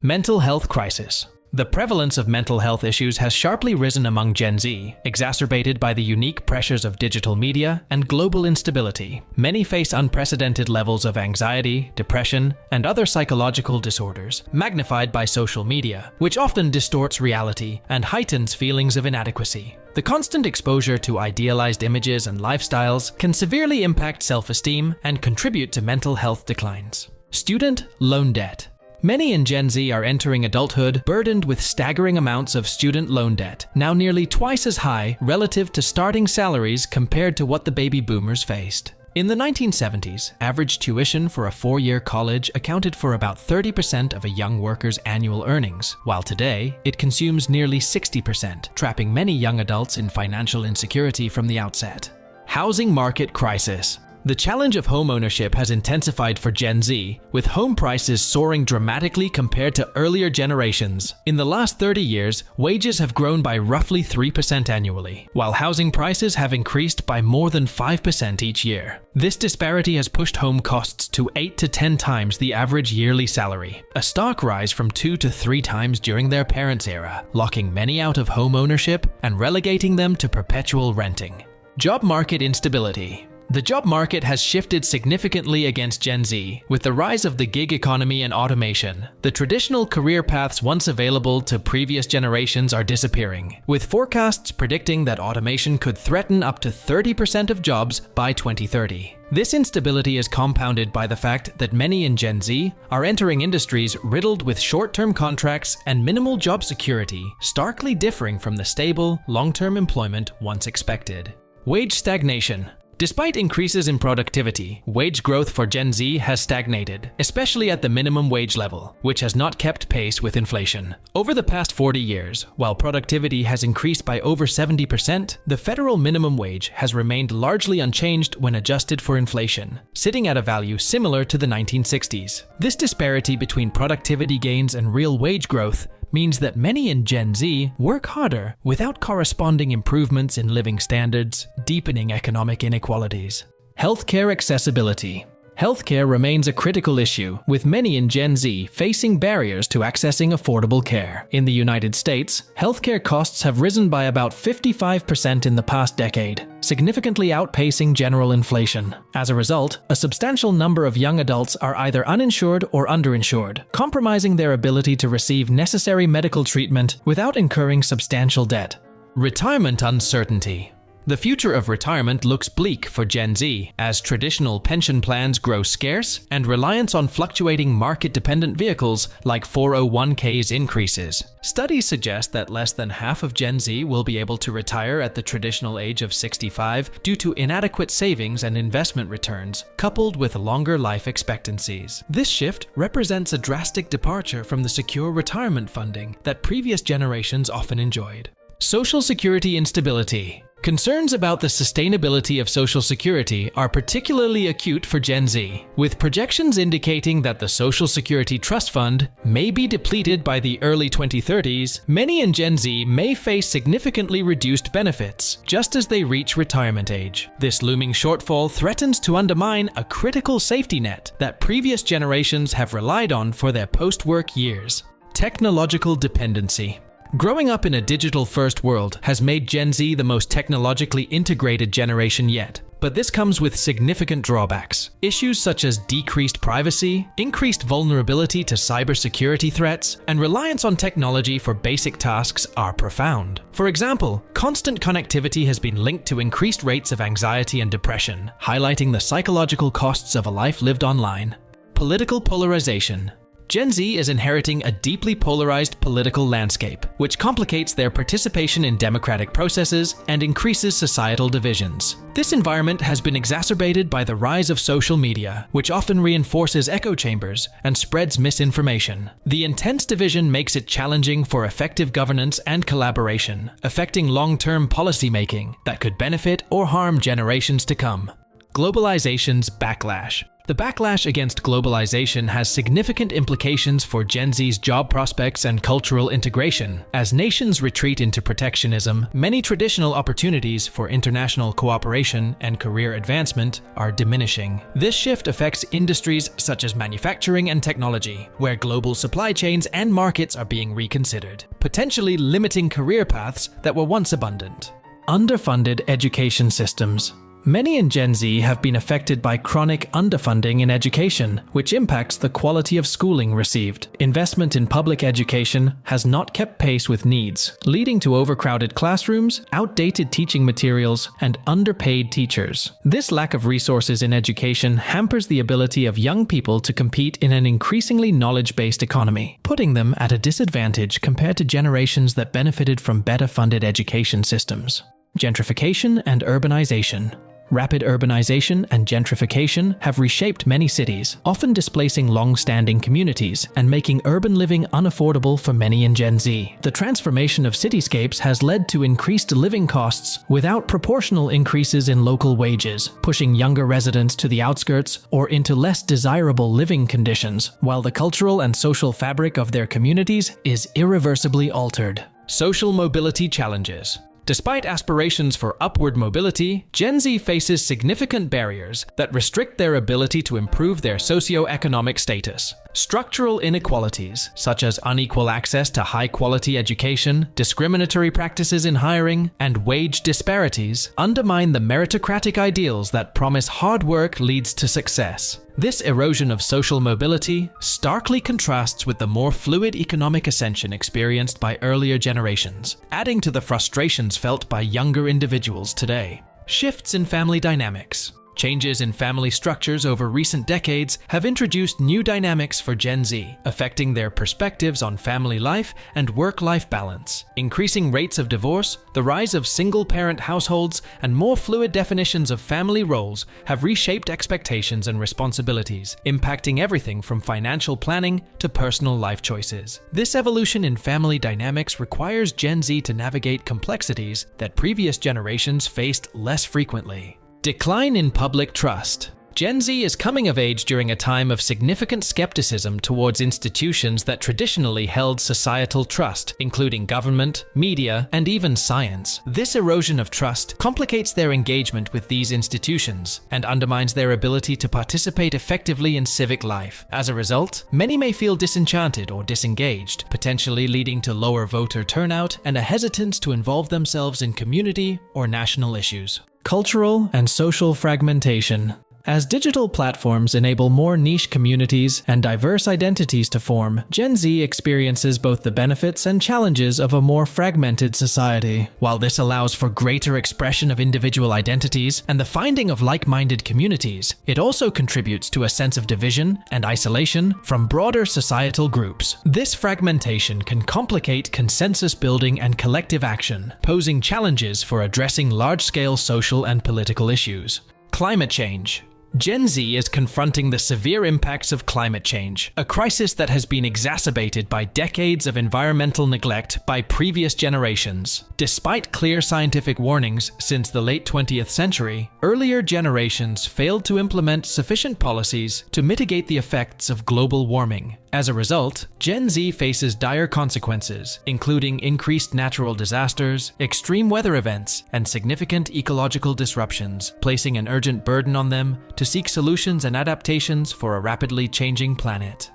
Mental health crisis. The prevalence of mental health issues has sharply risen among Gen Z, exacerbated by the unique pressures of digital media and global instability. Many face unprecedented levels of anxiety, depression, and other psychological disorders, magnified by social media, which often distorts reality and heightens feelings of inadequacy. The constant exposure to idealized images and lifestyles can severely impact self-esteem and contribute to mental health declines. Student loan debt. Many in Gen Z are entering adulthood burdened with staggering amounts of student loan debt, now nearly twice as high relative to starting salaries compared to what the baby boomers faced. In the 1970s, average tuition for a 4-year college accounted for about 30% of a young worker's annual earnings, while today it consumes nearly 60%, trapping many young adults in financial insecurity from the outset. Housing market crisis. The challenge of home ownership has intensified for Gen Z, with home prices soaring dramatically compared to earlier generations. In the last 30 years, wages have grown by roughly 3% annually, while housing prices have increased by more than 5% each year. This disparity has pushed home costs to 8 to 10 times the average yearly salary, a stark rise from 2 to 3 times during their parents' era, locking many out of home ownership and relegating them to perpetual renting. Job market instability. The job market has shifted significantly against Gen Z. With the rise of the gig economy and automation, the traditional career paths once available to previous generations are disappearing, with forecasts predicting that automation could threaten up to 30% of jobs by 2030. This instability is compounded by the fact that many in Gen Z are entering industries riddled with short-term contracts and minimal job security, starkly differing from the stable, long-term employment once expected. Wage stagnation. Despite increases in productivity, wage growth for Gen Z has stagnated, especially at the minimum wage level, which has not kept pace with inflation. Over the past 40 years, while productivity has increased by over 70%, the federal minimum wage has remained largely unchanged when adjusted for inflation, sitting at a value similar to the 1960s. This disparity between productivity gains and real wage growth means that many in Gen Z work harder without corresponding improvements in living standards, deepening economic inequalities. Healthcare accessibility. Healthcare remains a critical issue, with many in Gen Z facing barriers to accessing affordable care. In the United States, healthcare costs have risen by about 55% in the past decade, significantly outpacing general inflation. As a result, a substantial number of young adults are either uninsured or underinsured, compromising their ability to receive necessary medical treatment without incurring substantial debt. Retirement uncertainty. The future of retirement looks bleak for Gen Z as traditional pension plans grow scarce and reliance on fluctuating market-dependent vehicles like 401ks increases. Studies suggest that less than half of Gen Z will be able to retire at the traditional age of 65 due to inadequate savings and investment returns, coupled with longer life expectancies. This shift represents a drastic departure from the secure retirement funding that previous generations often enjoyed. Social security instability. Concerns about the sustainability of Social Security are particularly acute for Gen Z, with projections indicating that the Social Security Trust Fund may be depleted by the early 2030s. Many in Gen Z may face significantly reduced benefits just as they reach retirement age. This looming shortfall threatens to undermine a critical safety net that previous generations have relied on for their post-work years. Technological dependency. Growing up in a digital-first world has made Gen Z the most technologically integrated generation yet, but this comes with significant drawbacks. Issues such as decreased privacy, increased vulnerability to cybersecurity threats, and reliance on technology for basic tasks are profound. For example, constant connectivity has been linked to increased rates of anxiety and depression, highlighting the psychological costs of a life lived online. Political polarization. Gen Z is inheriting a deeply polarized political landscape, which complicates their participation in democratic processes and increases societal divisions. This environment has been exacerbated by the rise of social media, which often reinforces echo chambers and spreads misinformation. The intense division makes it challenging for effective governance and collaboration, affecting long-term policymaking that could benefit or harm generations to come. Globalizations Backlash. The backlash against globalization has significant implications for Gen Z's job prospects and cultural integration. As nations retreat into protectionism, many traditional opportunities for international cooperation and career advancement are diminishing. This shift affects industries such as manufacturing and technology, where global supply chains and markets are being reconsidered, potentially limiting career paths that were once abundant. Underfunded education systems. Many in Gen Z have been affected by chronic underfunding in education, which impacts the quality of schooling received. Investment in public education has not kept pace with needs, leading to overcrowded classrooms, outdated teaching materials, and underpaid teachers. This lack of resources in education hampers the ability of young people to compete in an increasingly knowledge-based economy, putting them at a disadvantage compared to generations that benefited from better funded education systems. Gentrification and urbanization. Rapid urbanization and gentrification have reshaped many cities, often displacing long-standing communities and making urban living unaffordable for many in Gen Z. The transformation of cityscapes has led to increased living costs without proportional increases in local wages, pushing younger residents to the outskirts or into less desirable living conditions, while the cultural and social fabric of their communities is irreversibly altered. Social mobility challenges. Despite aspirations for upward mobility, Gen Z faces significant barriers that restrict their ability to improve their socio-economic status. Structural inequalities, such as unequal access to high-quality education, discriminatory practices in hiring, and wage disparities, undermine the meritocratic ideals that promise hard work leads to success. This erosion of social mobility starkly contrasts with the more fluid economic ascension experienced by earlier generations, adding to the frustrations felt by younger individuals today. Shifts in family dynamics. Changes in family structures over recent decades have introduced new dynamics for Gen Z, affecting their perspectives on family life and work-life balance. Increasing rates of divorce, the rise of single-parent households, and more fluid definitions of family roles have reshaped expectations and responsibilities, impacting everything from financial planning to personal life choices. This evolution in family dynamics requires Gen Z to navigate complexities that previous generations faced less frequently. Decline in public trust. Gen Z is coming of age during a time of significant skepticism towards institutions that traditionally held societal trust, including government, media, and even science. This erosion of trust complicates their engagement with these institutions and undermines their ability to participate effectively in civic life. As a result, many may feel disenchanted or disengaged, potentially leading to lower voter turnout and a hesitance to involve themselves in community or national issues. Cultural and social fragmentation. As digital platforms enable more niche communities and diverse identities to form, Gen Z experiences both the benefits and challenges of a more fragmented society. While this allows for greater expression of individual identities and the finding of like-minded communities, it also contributes to a sense of division and isolation from broader societal groups. This fragmentation can complicate consensus building and collective action, posing challenges for addressing large-scale social and political issues. Climate change. Gen Z is confronting the severe impacts of climate change, a crisis that has been exacerbated by decades of environmental neglect by previous generations. Despite clear scientific warnings since the late 20th century, earlier generations failed to implement sufficient policies to mitigate the effects of global warming. As a result, Gen Z faces dire consequences, including increased natural disasters, extreme weather events, and significant ecological disruptions, placing an urgent burden on them to seek solutions and adaptations for a rapidly changing planet.